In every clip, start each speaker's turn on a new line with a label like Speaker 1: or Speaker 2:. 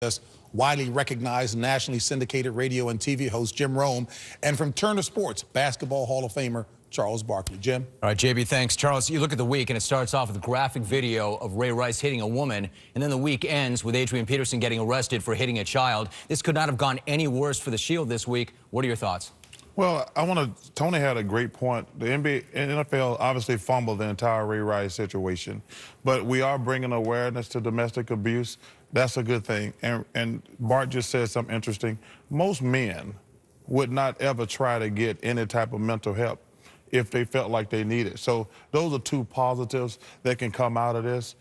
Speaker 1: us widely recognized nationally syndicated radio and TV host Jim Rome, and from Turner Sports, Basketball Hall of Famer Charles Barkley. Jim?
Speaker 2: All right, JB, thanks. Charles, you look at the week, and it starts off with a graphic video of Ray Rice hitting a woman, and then the week ends with Adrian Peterson getting arrested for hitting a child. This could not have gone any worse for the Shield this week. What are your thoughts?
Speaker 3: Well, Tony had a great point. The NBA and NFL obviously fumbled the entire Ray Rice situation, but we are bringing awareness to domestic abuse. That's a good thing. And Bart just said something interesting. Most men would not ever try to get any type of mental help if they felt like they need it. So those are two positives that can come out of this.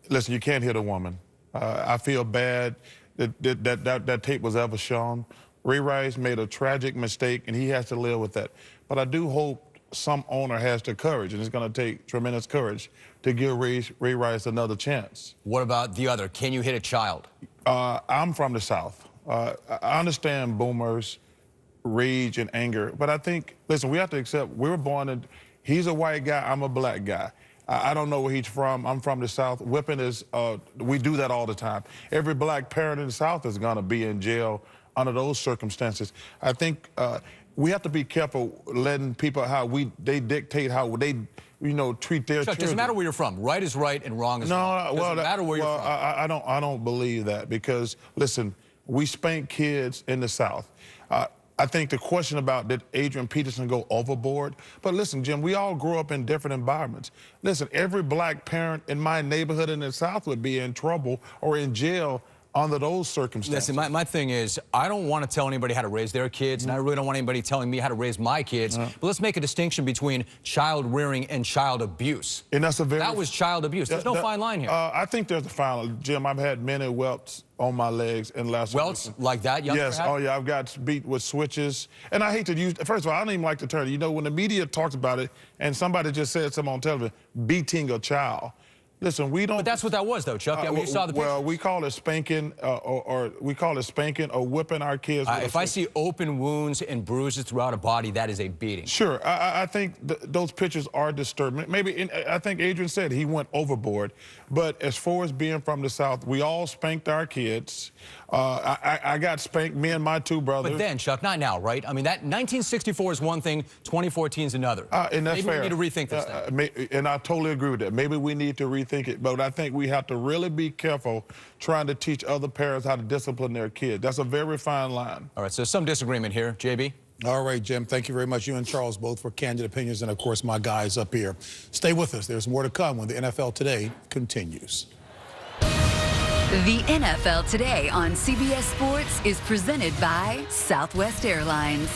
Speaker 3: Listen, you can't hit a woman. I feel bad that tape was ever shown. Ray Rice made a tragic mistake, and he has to live with that. But I do hope some owner has the courage, and it's going to take tremendous courage to give Ray Rice another chance.
Speaker 2: What about the other? Can you hit a child?
Speaker 3: I'm from the South. I understand boomers' rage and anger, but I think, listen, we have to accept we were born in, he's a white guy, I'm a black guy. I don't know where he's from. I'm from the South. Whipping is, we do that all the time. Every black parent in the South is going to be in jail under those circumstances. I think we have to be careful letting people they dictate how they treat their children.
Speaker 2: Doesn't matter where you're from. Right is right and wrong is wrong. Doesn't matter where you're from.
Speaker 3: I don't believe that, because listen, we spank kids in the South. I think the question about did Adrian Peterson go overboard? But listen, Jim, we all grew up in different environments. Listen, every black parent in my neighborhood in the South would be in trouble or in jail under those circumstances.
Speaker 2: Listen, my thing is, I don't want to tell anybody how to raise their kids, and I really don't want anybody telling me how to raise my kids. But let's make a distinction between child rearing and child abuse.
Speaker 3: And that's
Speaker 2: that was child abuse. There's no fine line here.
Speaker 3: I think there's a fine line. Jim, I've had many welts on my legs in last
Speaker 2: welts like that?
Speaker 3: Yes. Oh yeah, I've got beat with switches, and I hate to use. First of all, I don't even like the term. You know, when the media talks about it, and somebody just said something on television, beating a child. Listen, we don't.
Speaker 2: But that's what that was, though, Chuck. I mean, you saw the pictures.
Speaker 3: Well, we call it spanking, or we call it spanking or whipping our kids.
Speaker 2: If I see open wounds and bruises throughout a body, that is a beating.
Speaker 3: Sure, I think those pictures are disturbing. Maybe I think Adrian said he went overboard. But as far as being from the South, we all spanked our kids. I got spanked, me and my two brothers.
Speaker 2: But then, Chuck, not now, right? I mean, that 1964 is one thing, 2014 is another.
Speaker 3: And that's
Speaker 2: maybe
Speaker 3: fair.
Speaker 2: We need to rethink this thing.
Speaker 3: And I totally agree with that. Maybe we need to rethink it. But I think we have to really be careful trying to teach other parents how to discipline their kids. That's a very fine line.
Speaker 2: All right, so some disagreement here. JB?
Speaker 1: All right, Jim, thank you very much. You and Charles both for candid opinions, and of course my guys up here. Stay with us. There's more to come when the NFL Today continues.
Speaker 4: The NFL Today on CBS Sports is presented by Southwest Airlines.